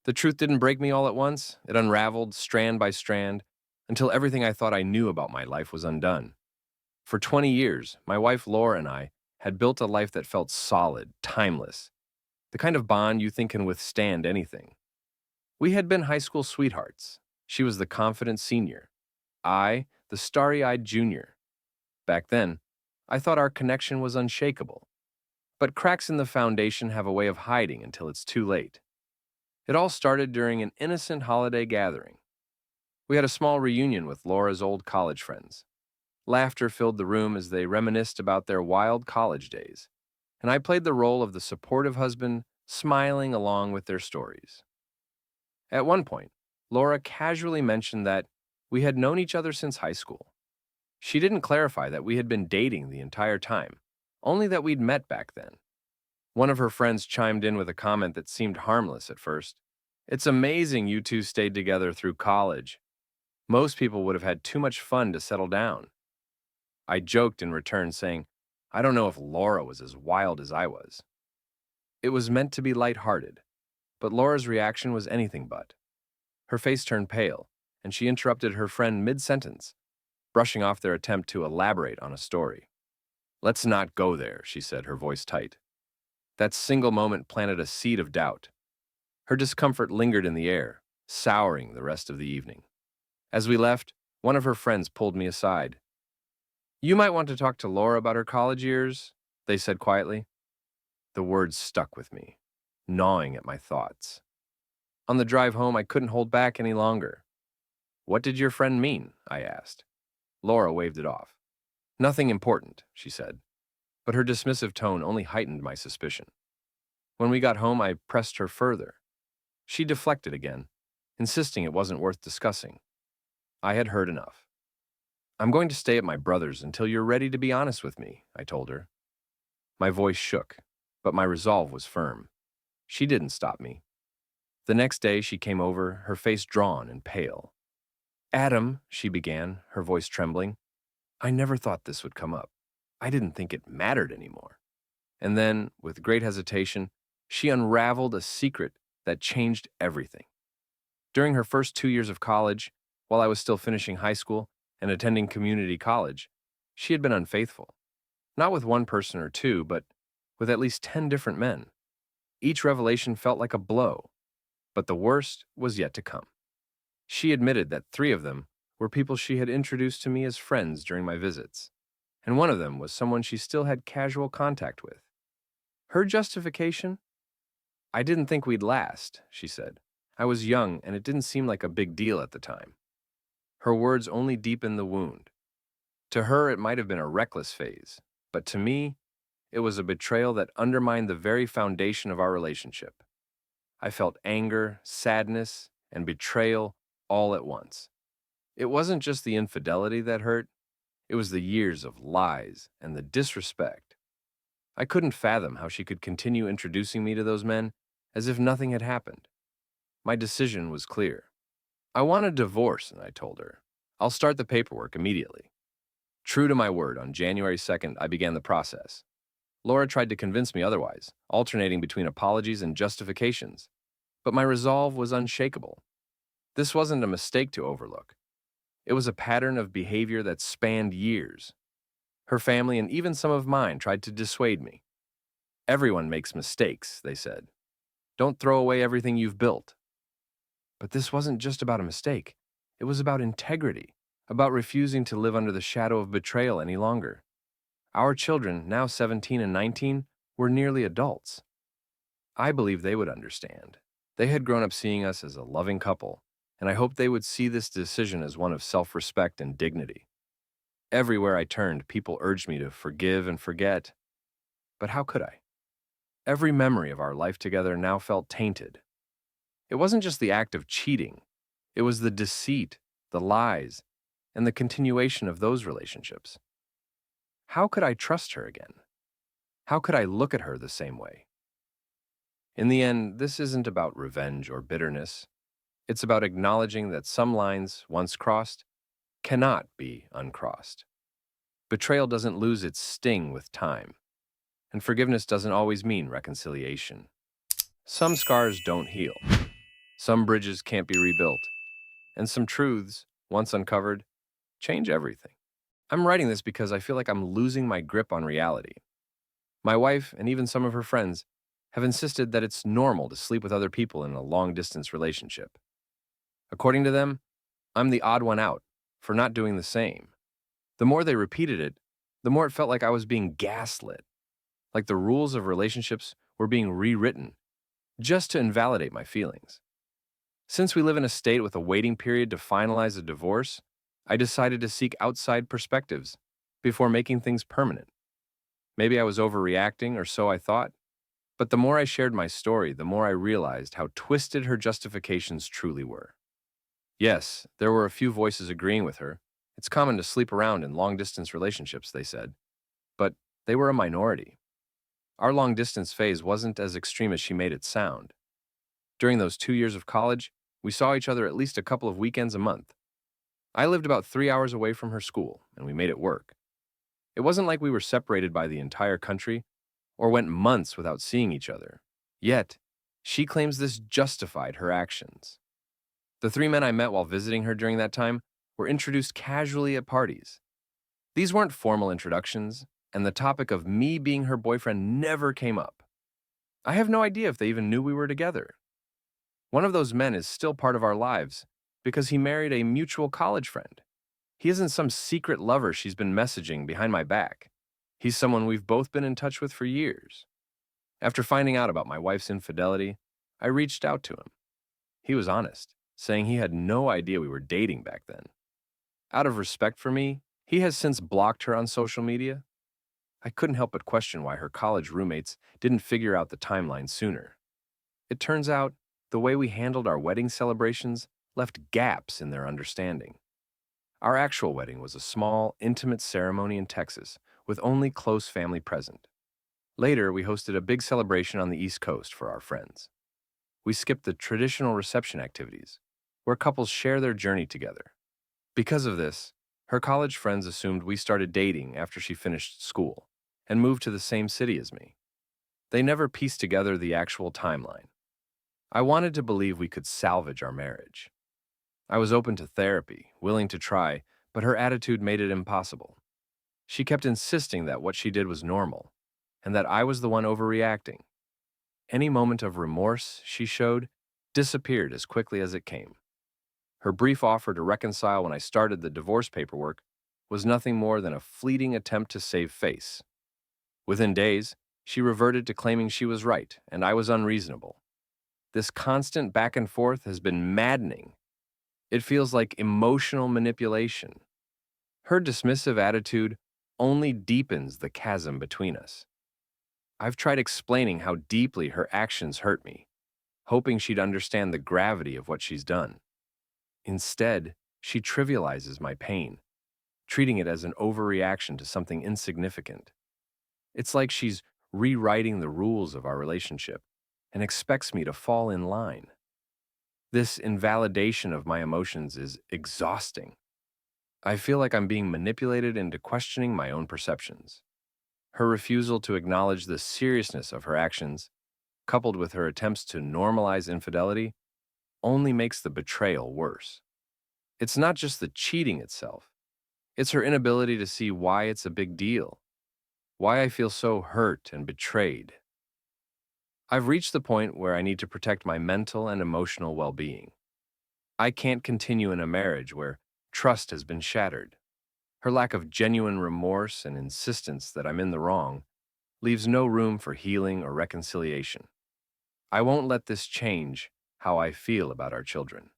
The truth didn't break me all at once. It unraveled strand by strand until everything I thought I knew about my life was undone. For 20 years, my wife Laura and I had built a life that felt solid, timeless, the kind of bond you think can withstand anything. We had been high school sweethearts. She was the confident senior, I, the starry-eyed junior. Back then, I thought our connection was unshakable. But cracks in the foundation have a way of hiding until it's too late. It all started during an innocent holiday gathering. We had a small reunion with Laura's old college friends. Laughter filled the room as they reminisced about their wild college days, and I played the role of the supportive husband, smiling along with their stories. At one point, Laura casually mentioned that we had known each other since high school. She didn't clarify that we had been dating the entire time, only that we'd met back then. One of her friends chimed in with a comment that seemed harmless at first. "It's amazing you two stayed together through college. Most people would have had too much fun to settle down." I joked in return, saying, "I don't know if Laura was as wild as I was." It was meant to be lighthearted, but Laura's reaction was anything but. Her face turned pale, and she interrupted her friend mid-sentence, brushing off their attempt to elaborate on a story. "Let's not go there," she said, her voice tight. That single moment planted a seed of doubt. Her discomfort lingered in the air, souring the rest of the evening. As we left, one of her friends pulled me aside. "You might want to talk to Laura about her college years," they said quietly. The words stuck with me, gnawing at my thoughts. On the drive home, I couldn't hold back any longer. "What did your friend mean?" I asked. Laura waved it off. "Nothing important," she said, but her dismissive tone only heightened my suspicion. When we got home, I pressed her further. She deflected again, insisting it wasn't worth discussing. I had heard enough. "I'm going to stay at my brother's until you're ready to be honest with me," I told her. My voice shook, but my resolve was firm. She didn't stop me. The next day, she came over, her face drawn and pale. "Adam," she began, her voice trembling, "I never thought this would come up. I didn't think it mattered anymore." And then, with great hesitation, she unraveled a secret that changed everything. During her first 2 years of college, while I was still finishing high school and attending community college, she had been unfaithful. Not with one person or two, but with at least 10 different men. Each revelation felt like a blow, but the worst was yet to come. She admitted that 3 of them were people she had introduced to me as friends during my visits, and one of them was someone she still had casual contact with. Her justification? "I didn't think we'd last," she said. "I was young, and it didn't seem like a big deal at the time." Her words only deepened the wound. To her, it might have been a reckless phase, but to me, it was a betrayal that undermined the very foundation of our relationship. I felt anger, sadness, and betrayal all at once. It wasn't just the infidelity that hurt, it was the years of lies and the disrespect. I couldn't fathom how she could continue introducing me to those men as if nothing had happened. My decision was clear. I want a divorce, and I told her. I'll start the paperwork immediately. True to my word, on January 2nd, I began the process. Laura tried to convince me otherwise, alternating between apologies and justifications. But my resolve was unshakable. This wasn't a mistake to overlook. It was a pattern of behavior that spanned years. Her family and even some of mine tried to dissuade me. "Everyone makes mistakes," they said. "Don't throw away everything you've built." But this wasn't just about a mistake. It was about integrity, about refusing to live under the shadow of betrayal any longer. Our children, now 17 and 19, were nearly adults. I believed they would understand. They had grown up seeing us as a loving couple, and I hoped they would see this decision as one of self-respect and dignity. Everywhere I turned, people urged me to forgive and forget. But how could I? Every memory of our life together now felt tainted. It wasn't just the act of cheating. It was the deceit, the lies, and the continuation of those relationships. How could I trust her again? How could I look at her the same way? In the end, this isn't about revenge or bitterness. It's about acknowledging that some lines, once crossed, cannot be uncrossed. Betrayal doesn't lose its sting with time, and forgiveness doesn't always mean reconciliation. Some scars don't heal. Some bridges can't be rebuilt, and some truths, once uncovered, change everything. I'm writing this because I feel like I'm losing my grip on reality. My wife and even some of her friends have insisted that it's normal to sleep with other people in a long distance relationship. According to them, I'm the odd one out for not doing the same. The more they repeated it, the more it felt like I was being gaslit, like the rules of relationships were being rewritten just to invalidate my feelings. Since we live in a state with a waiting period to finalize a divorce, I decided to seek outside perspectives before making things permanent. Maybe I was overreacting, or so I thought, but the more I shared my story, the more I realized how twisted her justifications truly were. Yes, there were a few voices agreeing with her. It's common to sleep around in long distance relationships, they said, but they were a minority. Our long distance phase wasn't as extreme as she made it sound. During those 2 years of college, we saw each other at least a couple of weekends a month. I lived about 3 hours away from her school, and we made it work. It wasn't like we were separated by the entire country or went months without seeing each other. Yet, she claims this justified her actions. The three men I met while visiting her during that time were introduced casually at parties. These weren't formal introductions, and the topic of me being her boyfriend never came up. I have no idea if they even knew we were together. One of those men is still part of our lives because he married a mutual college friend. He isn't some secret lover she's been messaging behind my back. He's someone we've both been in touch with for years. After finding out about my wife's infidelity, I reached out to him. He was honest, saying he had no idea we were dating back then. Out of respect for me, he has since blocked her on social media. I couldn't help but question why her college roommates didn't figure out the timeline sooner. It turns out the way we handled our wedding celebrations left gaps in their understanding. Our actual wedding was a small, intimate ceremony in Texas with only close family present. Later, we hosted a big celebration on the East Coast for our friends. We skipped the traditional reception activities, where couples share their journey together. Because of this, her college friends assumed we started dating after she finished school and moved to the same city as me. They never pieced together the actual timeline. I wanted to believe we could salvage our marriage. I was open to therapy, willing to try, but her attitude made it impossible. She kept insisting that what she did was normal, and that I was the one overreacting. Any moment of remorse she showed disappeared as quickly as it came. Her brief offer to reconcile when I started the divorce paperwork was nothing more than a fleeting attempt to save face. Within days, she reverted to claiming she was right and I was unreasonable. This constant back and forth has been maddening. It feels like emotional manipulation. Her dismissive attitude only deepens the chasm between us. I've tried explaining how deeply her actions hurt me, hoping she'd understand the gravity of what she's done. Instead, she trivializes my pain, treating it as an overreaction to something insignificant. It's like she's rewriting the rules of our relationship and expects me to fall in line. This invalidation of my emotions is exhausting. I feel like I'm being manipulated into questioning my own perceptions. Her refusal to acknowledge the seriousness of her actions, coupled with her attempts to normalize infidelity, only makes the betrayal worse. It's not just the cheating itself, it's her inability to see why it's a big deal, why I feel so hurt and betrayed. I've reached the point where I need to protect my mental and emotional well-being. I can't continue in a marriage where trust has been shattered. Her lack of genuine remorse and insistence that I'm in the wrong leaves no room for healing or reconciliation. I won't let this change how I feel about our children.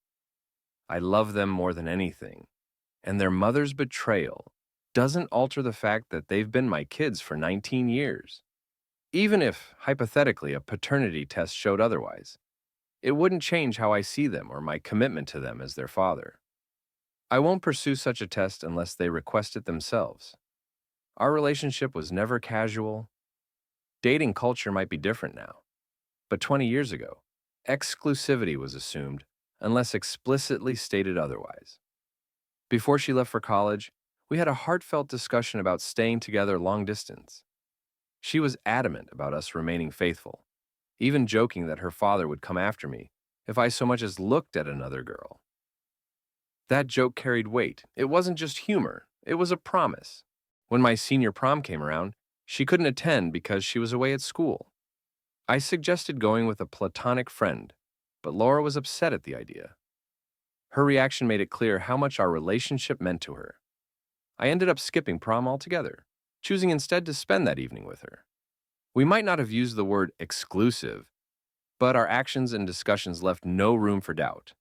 I love them more than anything, and their mother's betrayal doesn't alter the fact that they've been my kids for 19 years. Even if, hypothetically, a paternity test showed otherwise, it wouldn't change how I see them or my commitment to them as their father. I won't pursue such a test unless they request it themselves. Our relationship was never casual. Dating culture might be different now, but 20 years ago, exclusivity was assumed unless explicitly stated otherwise. Before she left for college, we had a heartfelt discussion about staying together long distance. She was adamant about us remaining faithful, even joking that her father would come after me if I so much as looked at another girl. That joke carried weight. It wasn't just humor, it was a promise. When my senior prom came around, she couldn't attend because she was away at school. I suggested going with a platonic friend, but Laura was upset at the idea. Her reaction made it clear how much our relationship meant to her. I ended up skipping prom altogether, choosing instead to spend that evening with her. We might not have used the word exclusive, but our actions and discussions left no room for doubt.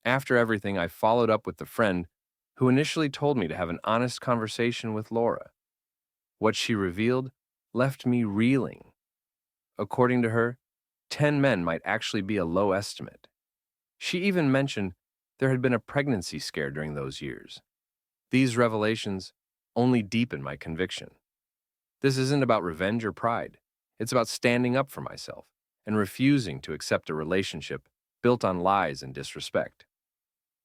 After everything, I followed up with the friend who initially told me to have an honest conversation with Laura. What she revealed left me reeling. According to her, 10 men might actually be a low estimate. She even mentioned there had been a pregnancy scare during those years. These revelations only deepen my conviction. This isn't about revenge or pride. It's about standing up for myself and refusing to accept a relationship built on lies and disrespect.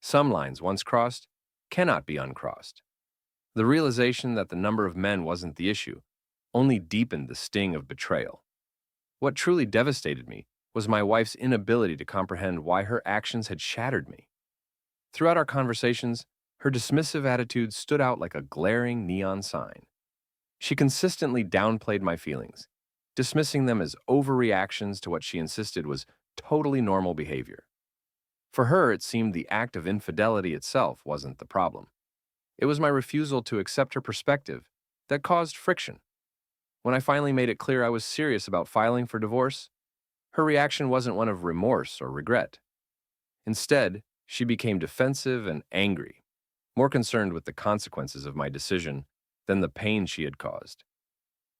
Some lines, once crossed, cannot be uncrossed. The realization that the number of men wasn't the issue only deepened the sting of betrayal. What truly devastated me was my wife's inability to comprehend why her actions had shattered me. Throughout our conversations, her dismissive attitude stood out like a glaring neon sign. She consistently downplayed my feelings, dismissing them as overreactions to what she insisted was totally normal behavior. For her, it seemed the act of infidelity itself wasn't the problem. It was my refusal to accept her perspective that caused friction. When I finally made it clear I was serious about filing for divorce, her reaction wasn't one of remorse or regret. Instead, she became defensive and angry, more concerned with the consequences of my decision than the pain she had caused.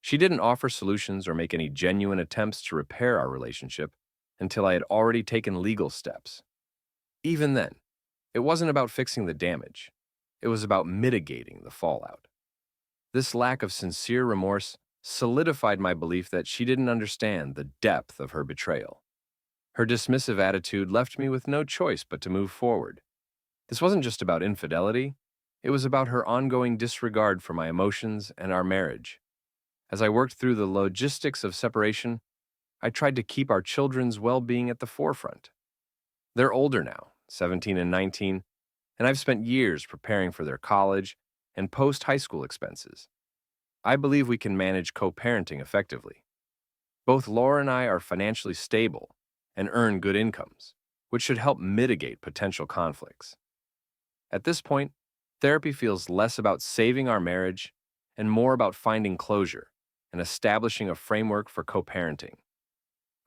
She didn't offer solutions or make any genuine attempts to repair our relationship until I had already taken legal steps. Even then, it wasn't about fixing the damage. It was about mitigating the fallout. This lack of sincere remorse solidified my belief that she didn't understand the depth of her betrayal. Her dismissive attitude left me with no choice but to move forward. This wasn't just about infidelity, it was about her ongoing disregard for my emotions and our marriage. As I worked through the logistics of separation, I tried to keep our children's well-being at the forefront. They're older now, 17 and 19, and I've spent years preparing for their college and post-high school expenses. I believe we can manage co-parenting effectively. Both Laura and I are financially stable and earn good incomes, which should help mitigate potential conflicts. At this point, therapy feels less about saving our marriage and more about finding closure and establishing a framework for co-parenting.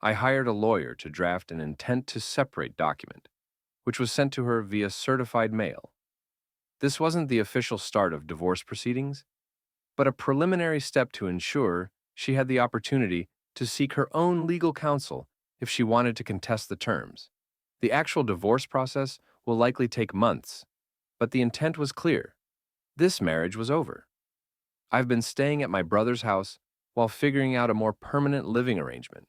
I hired a lawyer to draft an intent to separate document, which was sent to her via certified mail. This wasn't the official start of divorce proceedings, but a preliminary step to ensure she had the opportunity to seek her own legal counsel if she wanted to contest the terms. The actual divorce process will likely take months, but the intent was clear. This marriage was over. I've been staying at my brother's house while figuring out a more permanent living arrangement.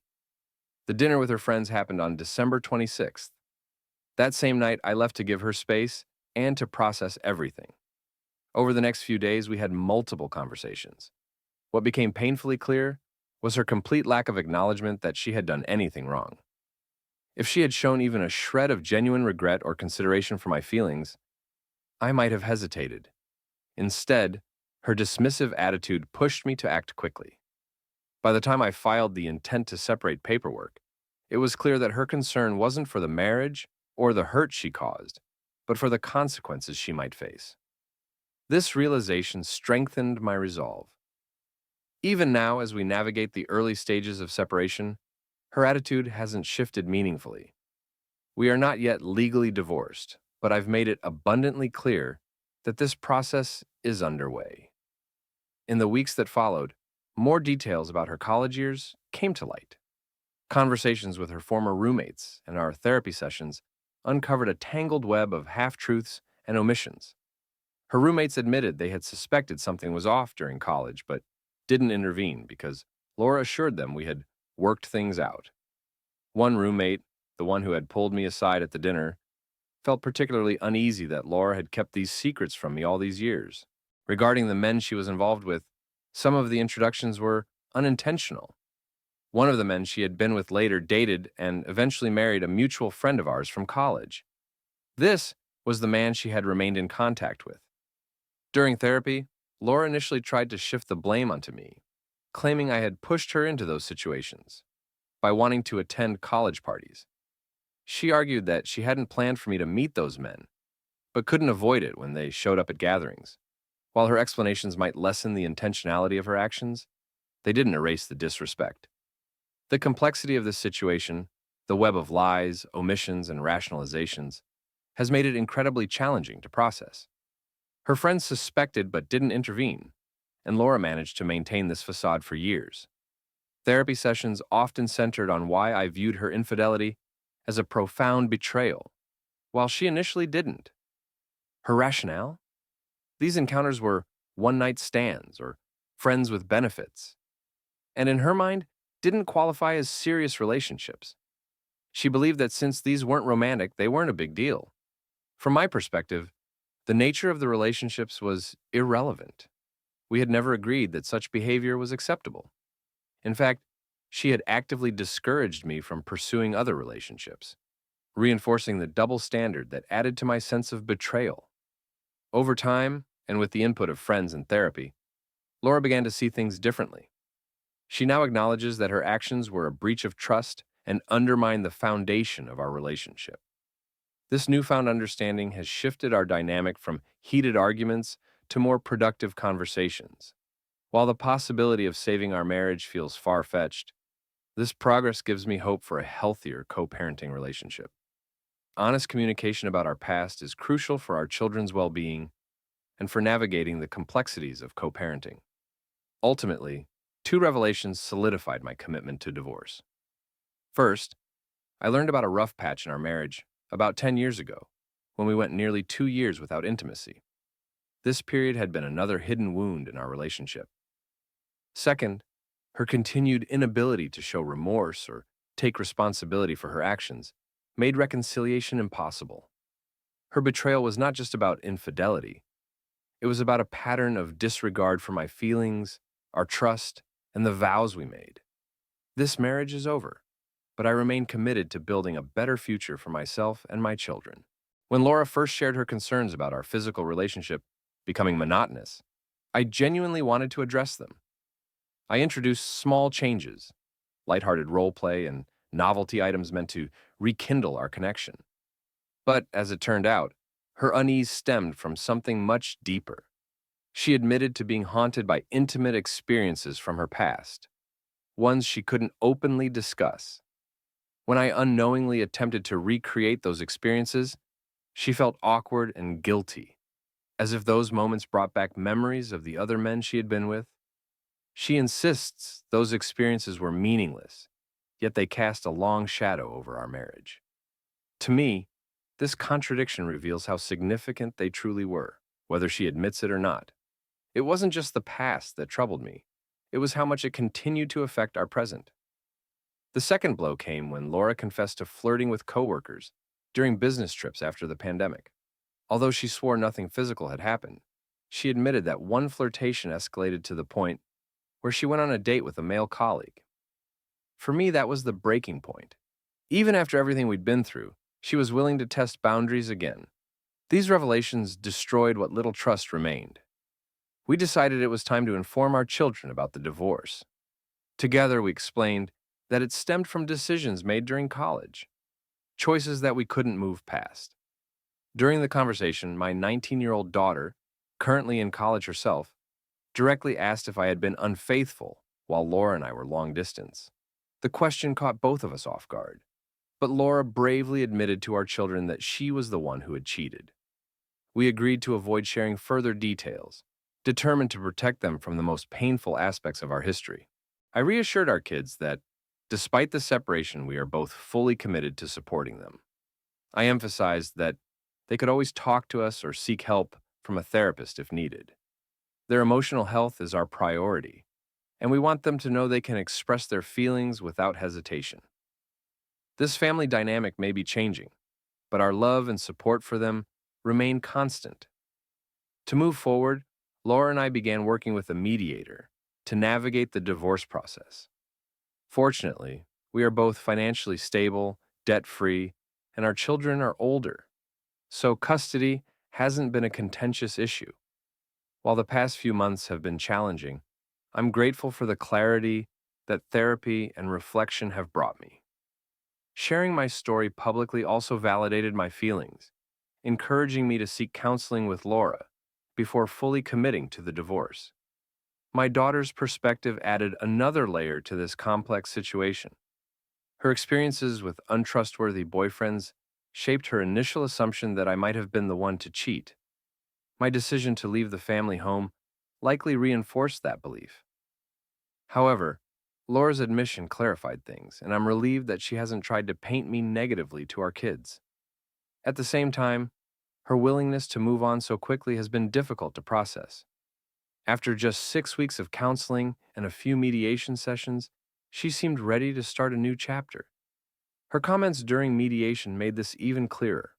The dinner with her friends happened on December 26th. That same night, I left to give her space and to process everything. Over the next few days, we had multiple conversations. What became painfully clear was her complete lack of acknowledgement that she had done anything wrong. If she had shown even a shred of genuine regret or consideration for my feelings, I might have hesitated. Instead, her dismissive attitude pushed me to act quickly. By the time I filed the intent to separate paperwork, it was clear that her concern wasn't for the marriage or the hurt she caused, but for the consequences she might face. This realization strengthened my resolve. Even now, as we navigate the early stages of separation, her attitude hasn't shifted meaningfully. We are not yet legally divorced, but I've made it abundantly clear that this process is underway. In the weeks that followed, more details about her college years came to light. Conversations with her former roommates and our therapy sessions uncovered a tangled web of half-truths and omissions. Her roommates admitted they had suspected something was off during college, but didn't intervene because Laura assured them we had worked things out. One roommate, the one who had pulled me aside at the dinner, felt particularly uneasy that Laura had kept these secrets from me all these years. Regarding the men she was involved with, some of the introductions were unintentional. One of the men she had been with later dated and eventually married a mutual friend of ours from college. This was the man she had remained in contact with. During therapy, Laura initially tried to shift the blame onto me, claiming I had pushed her into those situations by wanting to attend college parties. She argued that she hadn't planned for me to meet those men, but couldn't avoid it when they showed up at gatherings. While her explanations might lessen the intentionality of her actions, they didn't erase the disrespect. The complexity of this situation, the web of lies, omissions, and rationalizations, has made it incredibly challenging to process. Her friends suspected but didn't intervene, and Laura managed to maintain this facade for years. Therapy sessions often centered on why I viewed her infidelity as a profound betrayal, while she initially didn't. Her rationale? These encounters were one-night stands or friends with benefits, and in her mind, didn't qualify as serious relationships. She believed that since these weren't romantic, they weren't a big deal. From my perspective, the nature of the relationships was irrelevant. We had never agreed that such behavior was acceptable. In fact, she had actively discouraged me from pursuing other relationships, reinforcing the double standard that added to my sense of betrayal. Over time, and with the input of friends and therapy, Laura began to see things differently. She now acknowledges that her actions were a breach of trust and undermined the foundation of our relationship. This newfound understanding has shifted our dynamic from heated arguments to more productive conversations. While the possibility of saving our marriage feels far-fetched, this progress gives me hope for a healthier co-parenting relationship. Honest communication about our past is crucial for our children's well-being and for navigating the complexities of co-parenting. Ultimately, two revelations solidified my commitment to divorce. First, I learned about a rough patch in our marriage about 10 years ago, when we went nearly 2 years without intimacy. This period had been another hidden wound in our relationship. Second, her continued inability to show remorse or take responsibility for her actions made reconciliation impossible. Her betrayal was not just about infidelity. It was about a pattern of disregard for my feelings, our trust, and the vows we made. This marriage is over, but I remain committed to building a better future for myself and my children. When Laura first shared her concerns about our physical relationship becoming monotonous, I genuinely wanted to address them. I introduced small changes, lighthearted role play, and novelty items meant to rekindle our connection. But as it turned out, her unease stemmed from something much deeper. She admitted to being haunted by intimate experiences from her past, ones she couldn't openly discuss. When I unknowingly attempted to recreate those experiences, she felt awkward and guilty, as if those moments brought back memories of the other men she had been with. She insists those experiences were meaningless, yet they cast a long shadow over our marriage. To me, this contradiction reveals how significant they truly were, whether she admits it or not. It wasn't just the past that troubled me. It was how much it continued to affect our present. The second blow came when Laura confessed to flirting with coworkers during business trips after the pandemic. Although she swore nothing physical had happened, she admitted that one flirtation escalated to the point where she went on a date with a male colleague. For me, that was the breaking point. Even after everything we'd been through, she was willing to test boundaries again. These revelations destroyed what little trust remained. We decided it was time to inform our children about the divorce. Together, we explained that it stemmed from decisions made during college, choices that we couldn't move past. During the conversation, my 19-year-old daughter, currently in college herself, directly asked if I had been unfaithful while Laura and I were long distance. The question caught both of us off guard, but Laura bravely admitted to our children that she was the one who had cheated. We agreed to avoid sharing further details, determined to protect them from the most painful aspects of our history. I reassured our kids that, despite the separation, we are both fully committed to supporting them. I emphasized that they could always talk to us or seek help from a therapist if needed. Their emotional health is our priority, and we want them to know they can express their feelings without hesitation. This family dynamic may be changing, but our love and support for them remain constant. To move forward, Laura and I began working with a mediator to navigate the divorce process. Fortunately, we are both financially stable, debt-free, and our children are older, so custody hasn't been a contentious issue. While the past few months have been challenging, I'm grateful for the clarity that therapy and reflection have brought me. Sharing my story publicly also validated my feelings, encouraging me to seek counseling with Laura before fully committing to the divorce. My daughter's perspective added another layer to this complex situation. Her experiences with untrustworthy boyfriends shaped her initial assumption that I might have been the one to cheat. My decision to leave the family home likely reinforced that belief. However, Laura's admission clarified things, and I'm relieved that she hasn't tried to paint me negatively to our kids. At the same time, her willingness to move on so quickly has been difficult to process. After just 6 weeks of counseling and a few mediation sessions, she seemed ready to start a new chapter. Her comments during mediation made this even clearer.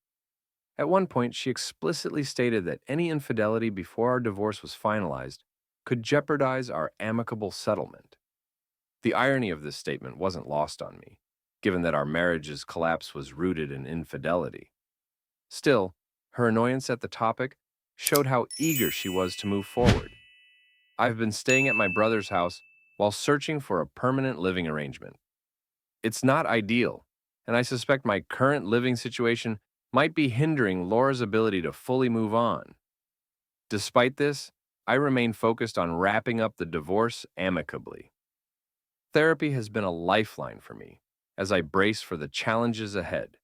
At one point, she explicitly stated that any infidelity before our divorce was finalized could jeopardize our amicable settlement. The irony of this statement wasn't lost on me, given that our marriage's collapse was rooted in infidelity. Still, her annoyance at the topic showed how eager she was to move forward. I've been staying at my brother's house while searching for a permanent living arrangement. It's not ideal, and I suspect my current living situation might be hindering Laura's ability to fully move on. Despite this, I remain focused on wrapping up the divorce amicably. Therapy has been a lifeline for me as I brace for the challenges ahead,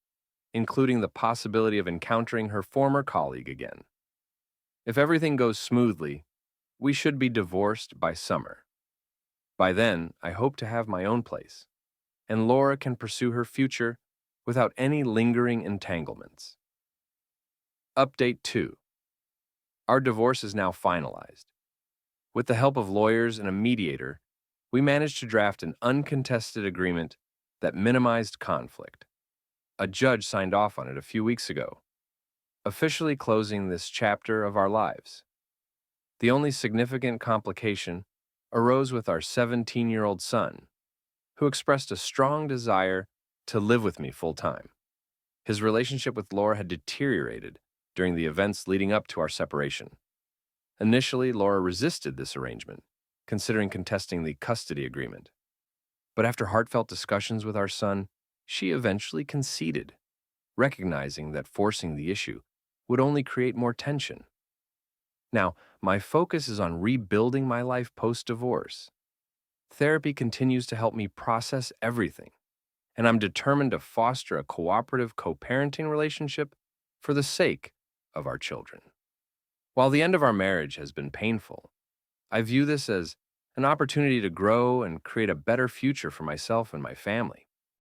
including the possibility of encountering her former colleague again. If everything goes smoothly, we should be divorced by summer. By then, I hope to have my own place, and Laura can pursue her future without any lingering entanglements. Update 2. Our divorce is now finalized. With the help of lawyers and a mediator, we managed to draft an uncontested agreement that minimized conflict. A judge signed off on it a few weeks ago, officially closing this chapter of our lives. The only significant complication arose with our 17-year-old son, who expressed a strong desire to live with me full-time. His relationship with Laura had deteriorated during the events leading up to our separation. Initially, Laura resisted this arrangement, considering contesting the custody agreement. But after heartfelt discussions with our son, she eventually conceded, recognizing that forcing the issue would only create more tension. Now, my focus is on rebuilding my life post-divorce. Therapy continues to help me process everything, and I'm determined to foster a cooperative co-parenting relationship for the sake of our children. While the end of our marriage has been painful, I view this as an opportunity to grow and create a better future for myself and my family.